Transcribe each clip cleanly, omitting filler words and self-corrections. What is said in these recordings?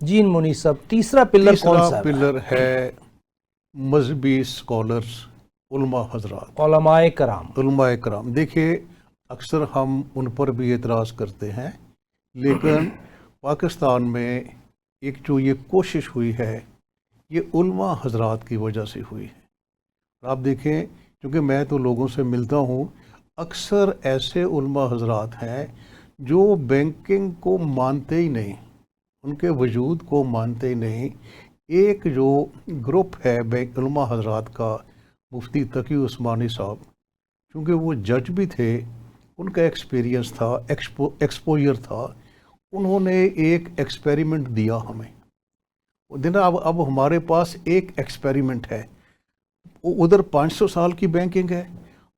جی منیب صاحب، تیسرا پلر کون سا ہے؟ پلر ہے مذہبی اسکالرس، علماء حضرات، علماء کرام۔ علماء کرام. دیکھیے اکثر ہم ان پر بھی اعتراض کرتے ہیں، لیکن پاکستان میں ایک جو یہ کوشش ہوئی ہے یہ علماء حضرات کی وجہ سے ہوئی ہے. آپ دیکھیں، کیونکہ میں تو لوگوں سے ملتا ہوں، اکثر ایسے علماء حضرات ہیں جو بینکنگ کو مانتے ہی نہیں، ان کے وجود کو مانتے ہی نہیں. ایک جو گروپ ہے علماء حضرات کا، مفتی تقی عثمانی صاحب، چونکہ وہ جج بھی تھے، ان کا ایکسپیرینس تھا، ایکسپوجر تھا، انہوں نے ایک ایکسپیریمنٹ دیا ہمیں. اب ہمارے پاس ایک ایکسپیریمنٹ ہے، ادھر 500 سال کی بینکنگ ہے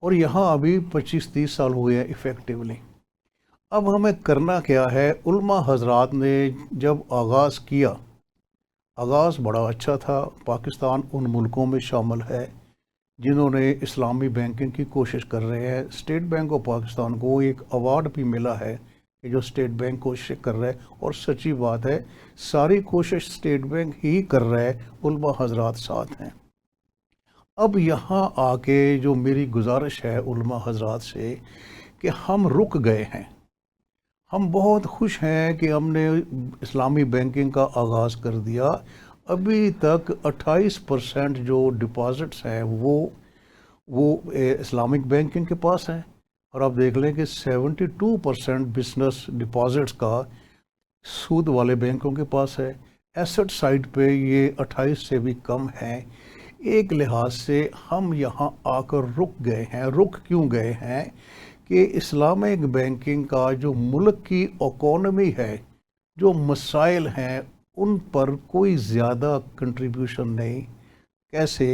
اور یہاں ابھی 25-30 سال ہوئے ہیں ایفیکٹیولی. اب ہمیں کرنا کیا ہے؟ علماء حضرات نے جب آغاز کیا، آغاز بڑا اچھا تھا. پاکستان ان ملکوں میں شامل ہے جنہوں نے اسلامی بینکنگ کی کوشش کر رہے ہیں. اسٹیٹ بینک آف پاکستان کو ایک ایوارڈ بھی ملا ہے کہ جو اسٹیٹ بینک کوشش کر رہا ہے، اور سچی بات ہے ساری کوشش اسٹیٹ بینک ہی کر رہا ہے، علماء حضرات ساتھ ہیں. اب یہاں آ کے جو میری گزارش ہے علماء حضرات سے کہ ہم رک گئے ہیں. ہم بہت خوش ہیں کہ ہم نے اسلامی بینکنگ کا آغاز کر دیا. ابھی تک 28% جو ڈپازٹس ہیں وہ اسلامک بینکنگ کے پاس ہیں، اور آپ دیکھ لیں کہ 72% بزنس ڈپازٹس کا سود والے بینکوں کے پاس ہے. ایسٹ سائڈ پہ یہ 28 سے بھی کم ہیں. ایک لحاظ سے ہم یہاں آ کر رک گئے ہیں. رک کیوں گئے ہیں؟ کہ اسلامک بینکنگ کا جو ملک کی اکانومی ہے، جو مسائل ہیں، ان پر کوئی زیادہ کنٹریبیوشن نہیں. کیسے؟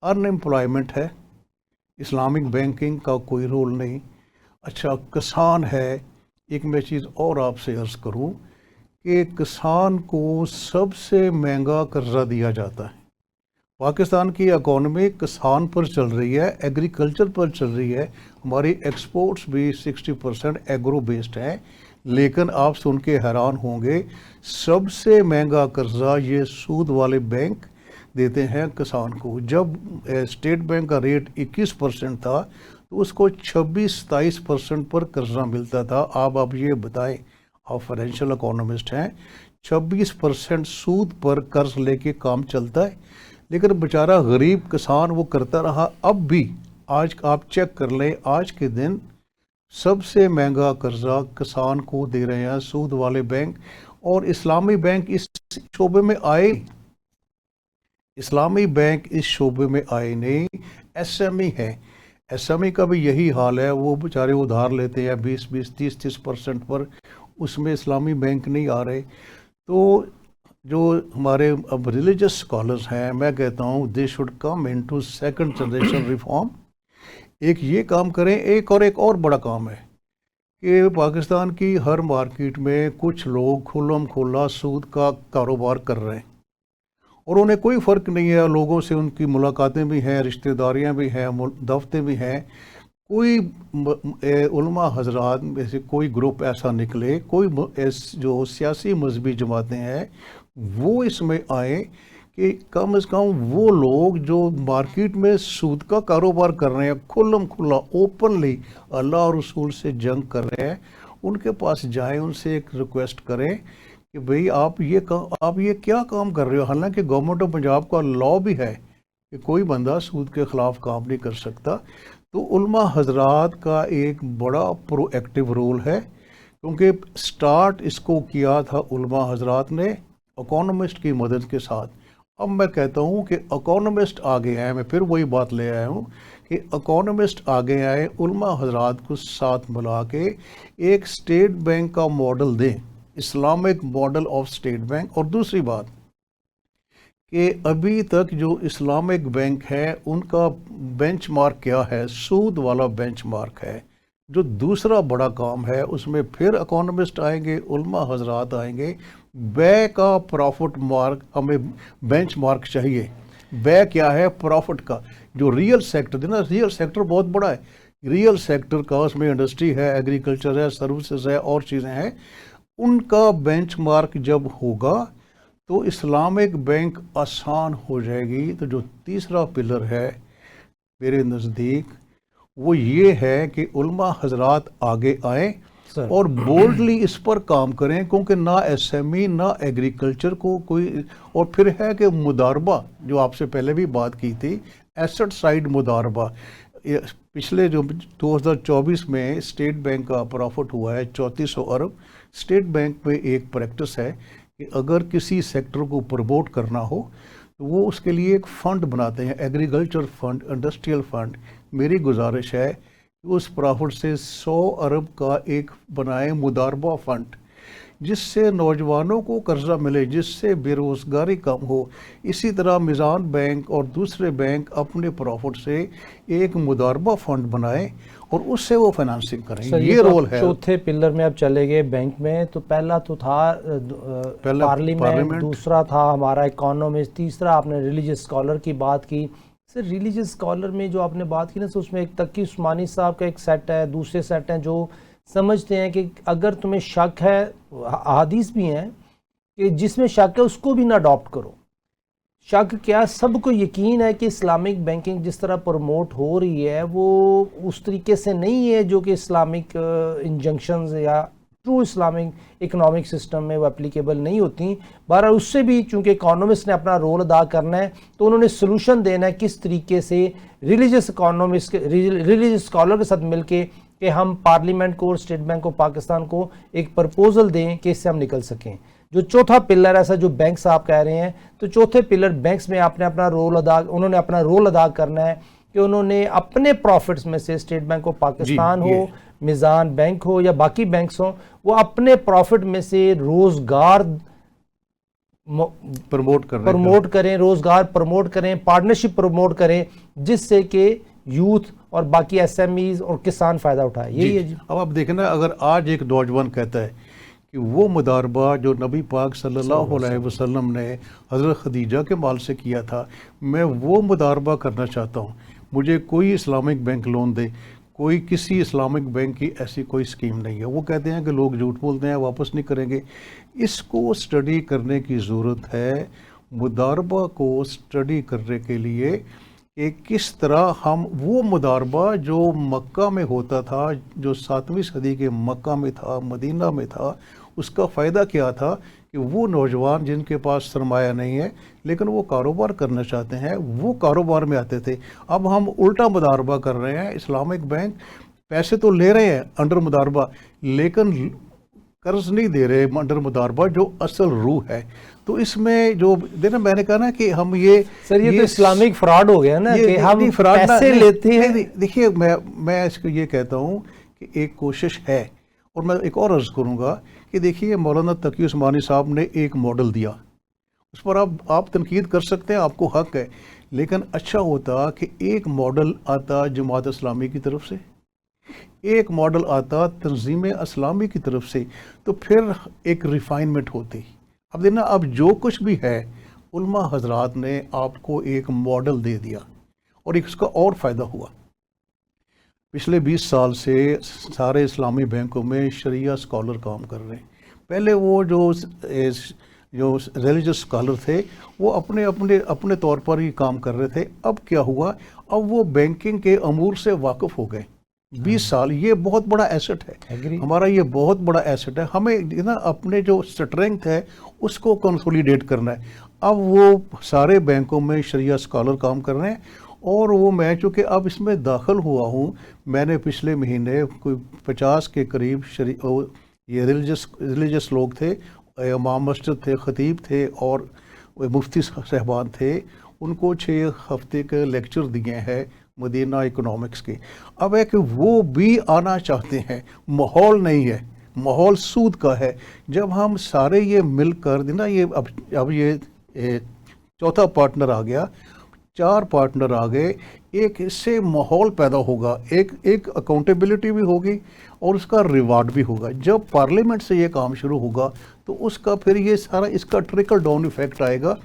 ان امپلائمنٹ ہے، اسلامک بینکنگ کا کوئی رول نہیں. اچھا، کسان ہے. ایک میں چیز اور آپ سے عرض کروں کہ کسان کو سب سے مہنگا قرضہ دیا جاتا ہے. پاکستان کی اکانومی کسان پر چل رہی ہے، ایگریکلچر پر چل رہی ہے. ہماری ایکسپورٹس بھی 60% ایگرو بیسڈ ہیں، لیکن آپ سن کے حیران ہوں گے سب سے مہنگا قرضہ یہ سود والے بینک دیتے ہیں کسان کو. جب اسٹیٹ بینک کا ریٹ 21% تھا تو اس کو 26-27% پر قرضہ ملتا تھا. آپ یہ بتائیں، آپ فائنینشیل اکانومسٹ ہیں، 26% سود پر قرض لے کے کام چلتا ہے؟ لیکن بیچارہ غریب کسان وہ کرتا رہا. اب بھی آج آپ چیک کر لیں، آج کے دن سب سے مہنگا قرضہ کسان کو دے رہے ہیں سود والے بینک. اور اسلامی بینک اس شعبے میں آئے، اسلامی بینک اس شعبے میں آئے نہیں. ایس ایم ای ہے، ایس ایم ای کا بھی یہی حال ہے. وہ بیچارے ادھار لیتے ہیں 20-20 30-30% پر، اس میں اسلامی بینک نہیں آ رہے. تو جو ہمارے اب ریلیجس اسکالرز ہیں، میں کہتا ہوں they should come into second generation reform. ایک یہ کام کریں. ایک اور بڑا کام ہے کہ پاکستان کی ہر مارکیٹ میں کچھ لوگ کھلم کھلا سود کا کاروبار کر رہے ہیں، اور انہیں کوئی فرق نہیں ہے. لوگوں سے ان کی ملاقاتیں بھی ہیں، رشتہ داریاں بھی ہیں، دعوتیں بھی ہیں. کوئی علماء حضرات میں سے کوئی گروپ ایسا نکلے، کوئی جو سیاسی مذہبی جماعتیں ہیں وہ اس میں آئیں کہ کم از کم وہ لوگ جو مارکیٹ میں سود کا کاروبار کر رہے ہیں، کھلم کھلا اوپنلی اللہ اور رسول سے جنگ کر رہے ہیں، ان کے پاس جائیں، ان سے ایک ریکویسٹ کریں کہ بھئی آپ یہ کیا کام کر رہے ہو. حالانکہ گورنمنٹ آف پنجاب کا لاء بھی ہے کہ کوئی بندہ سود کے خلاف کام نہیں کر سکتا. تو علماء حضرات کا ایک بڑا پرو ایکٹیو رول ہے، کیونکہ سٹارٹ اس کو کیا تھا علماء حضرات نے اکانومسٹ کی مدد کے ساتھ. اب میں کہتا ہوں کہ اکانومسٹ آگے آئے. میں پھر وہی بات لے آیا ہوں کہ اکانومسٹ آگے آئے، علماء حضرات کو ساتھ ملا کے ایک اسٹیٹ بینک کا ماڈل دیں، Islamic model of state bank. اور دوسری بات کہ ابھی تک جو اسلامک بینک ہے ان کا بینچ مارک کیا ہے؟ سود والا بینچ مارک ہے. جو دوسرا بڑا کام ہے اس میں پھر اکانومسٹ آئیں گے، علماء حضرات آئیں گے. بے کا پروفٹ مارک ہمیں بینچ مارک چاہیے. بے کیا ہے؟ پروفٹ کا. جو ریئل سیکٹر نا، ریئل سیکٹر بہت بڑا ہے. ریئل سیکٹر کا اس میں انڈسٹری ہے، ایگریکلچر ہے، سروسز ہے، اور چیزیں ہیں. ان کا بینچ مارک جب ہوگا تو اسلامک بینک آسان ہو جائے گی. تو جو تیسرا پلر ہے میرے نزدیک وہ یہ ہے کہ علماء حضرات آگے آئیں سر اور بولڈلی اس پر کام کریں, کیونکہ نہ ایس ایم ای نہ ایگریکلچر کو کوئی, اور پھر ہے کہ مضاربہ جو آپ سے پہلے بھی بات کی تھی, ایسٹ سائڈ مضاربہ. پچھلے جو 2024 میں اسٹیٹ بینک کا پروفٹ ہوا ہے 3400 ارب. اسٹیٹ بینک میں ایک پریکٹس ہے کہ اگر کسی سیکٹر کو پروموٹ کرنا ہو تو وہ اس کے لیے ایک فنڈ بناتے ہیں, ایگریکلچر فنڈ, انڈسٹریل فنڈ. میری گزارش ہے کہ اس پروفٹ سے 100 ارب کا ایک بنائیں مضاربہ فنڈ, جس سے نوجوانوں کو قرضہ ملے, جس سے بے روزگاری کم ہو. اسی طرح میزان بینک اور دوسرے بینک اپنے پروفٹ سے ایک مضاربہ فنڈ بنائیں اور اس سے وہ فائنانسنگ کریں. یہ رول ہے. چوتھے پلر میں اب چلے گئے بینک میں. تو پہلا تو تھا پارلیمنٹ, دوسرا تھا ہمارا اکانومسٹ, تیسرا آپ نے ریلیجس اسکالر کی بات کی. سر ریلیجس اسکالر میں جو آپ نے بات کی نا, اس میں ایک تقی عثمانی صاحب کا ایک سیٹ ہے, دوسرے سیٹ ہیں جو سمجھتے ہیں کہ اگر تمہیں شک ہے, احادیث بھی ہیں کہ جس میں شک ہے اس کو بھی نہ اڈاپٹ کرو. شک کیا, سب کو یقین ہے کہ اسلامک بینکنگ جس طرح پروموٹ ہو رہی ہے وہ اس طریقے سے نہیں ہے جو کہ اسلامک انجنکشنز یا ٹرو اسلامک اکنامک سسٹم میں وہ اپلیکیبل نہیں ہوتی. بہرحال اس سے بھی چونکہ اکانومسٹ نے اپنا رول ادا کرنا ہے تو انہوں نے سلوشن دینا ہے کس طریقے سے ریلیجس اکانومسٹ, ریلیجس اسکالر کے ساتھ مل کے کہ ہم پارلیمنٹ کو اور اسٹیٹ بینک آف پاکستان کو ایک پرپوزل دیں کہ اس سے ہم نکل سکیں. جو چوتھا پلر ایسا جو بینک صاحب کہہ رہے ہیں, تو چوتھے پلر بینکس میں انہوں نے اپنا رول ادا کرنا ہے کہ انہوں نے اپنے پروفٹس میں سے اسٹیٹ بینک آف پاکستان ہو, میزان بینک ہو یا باقی بینکس ہوں, وہ اپنے پروفٹ میں سے روزگار پروموٹ کریں, روزگار پروموٹ کریں, پارٹنرشپ پروموٹ کریں, جس سے کہ یوتھ اور باقی ایس ایم ایز اور کسان فائدہ اٹھائے. یہی ہے جی. اب آپ دیکھیں نا, اگر آج ایک نوجوان کہتا ہے کہ وہ مضاربہ جو نبی پاک صلی اللہ علیہ وسلم نے حضرت خدیجہ کے مال سے کیا تھا, میں وہ مضاربہ کرنا چاہتا ہوں, مجھے کوئی اسلامک بینک لون دے. کوئی کسی اسلامک بینک کی ایسی کوئی اسکیم نہیں ہے. وہ کہتے ہیں کہ لوگ جھوٹ بولتے ہیں, واپس نہیں کریں گے. اس کو اسٹڈی کرنے کی ضرورت ہے, مضاربہ کو اسٹڈی کرنے کے لیے کہ کس طرح ہم وہ مضاربہ جو مکہ میں ہوتا تھا, جو 7ویں صدی کے مکہ میں تھا, مدینہ میں تھا, اس کا فائدہ کیا تھا کہ وہ نوجوان جن کے پاس سرمایہ نہیں ہے لیکن وہ کاروبار کرنا چاہتے ہیں, وہ کاروبار میں آتے تھے. اب ہم الٹا مضاربہ کر رہے ہیں. اسلامک بینک پیسے تو لے رہے ہیں انڈر مضاربہ, لیکن قرض نہیں دے رہے انڈر مضاربہ جو اصل روح ہے. تو اس میں جو دیکھنا, میں نے کہا نا کہ ہم یہ سر یہ تو اسلامک فراڈ ہو گیا نا کہ ہم پیسے لیتے ہیں. دیکھیے میں اس کو یہ کہتا ہوں کہ ایک کوشش ہے, اور میں ایک اور عرض کروں گا کہ دیکھیے مولانا تقی عثمانی صاحب نے ایک ماڈل دیا, اس پر آپ تنقید کر سکتے ہیں, آپ کو حق ہے, لیکن اچھا ہوتا کہ ایک ماڈل آتا جماعت اسلامی کی طرف سے, ایک ماڈل آتا تنظیم اسلامی کی طرف سے, تو پھر ایک ریفائنمنٹ ہوتی. اب دیکھنا, اب جو کچھ بھی ہے علماء حضرات نے آپ کو ایک ماڈل دے دیا اور اس کا اور فائدہ ہوا. پچھلے 20 سال سے سارے اسلامی بینکوں میں شریعہ اسکالر کام کر رہے ہیں. پہلے وہ جو ریلیجس اسکالر تھے وہ اپنے طور پر ہی کام کر رہے تھے. اب کیا ہوا, اب وہ بینکنگ کے امور سے واقف ہو گئے. 20 سال یہ بہت بڑا ایسٹ ہے ہمارا, یہ بہت بڑا ایسٹ ہے. ہمیں نا اپنے جو اسٹرینگتھ ہے اس کو کنسولیڈیٹ کرنا ہے. اب وہ سارے بینکوں میں شریعہ اسکالر کام کر رہے ہیں, اور وہ میں چونکہ اب اس میں داخل ہوا ہوں, میں نے پچھلے مہینے کوئی 50 کے قریب یہ ریلیجس لوگ تھے, امام مسجد تھے, خطیب تھے اور مفتی صاحبان تھے, ان کو 6 ہفتے کے لیکچر دیے ہیں مدینہ اکنامکس کے. اب ہے کہ وہ بھی آنا چاہتے ہیں, ماحول نہیں ہے, ماحول سود کا ہے. جب ہم سارے یہ مل کر دینا, یہ اب یہ چوتھا پارٹنر آ گیا, 4 پارٹنر آ گئے, ایک اس سے ماحول پیدا ہوگا, ایک اکاؤنٹیبلٹی بھی ہوگی اور اس کا ریوارڈ بھی ہوگا. جب پارلیمنٹ سے یہ کام شروع ہوگا تو اس کا پھر یہ سارا اس کا ٹرکل ڈاؤن ایفیکٹ آئے گا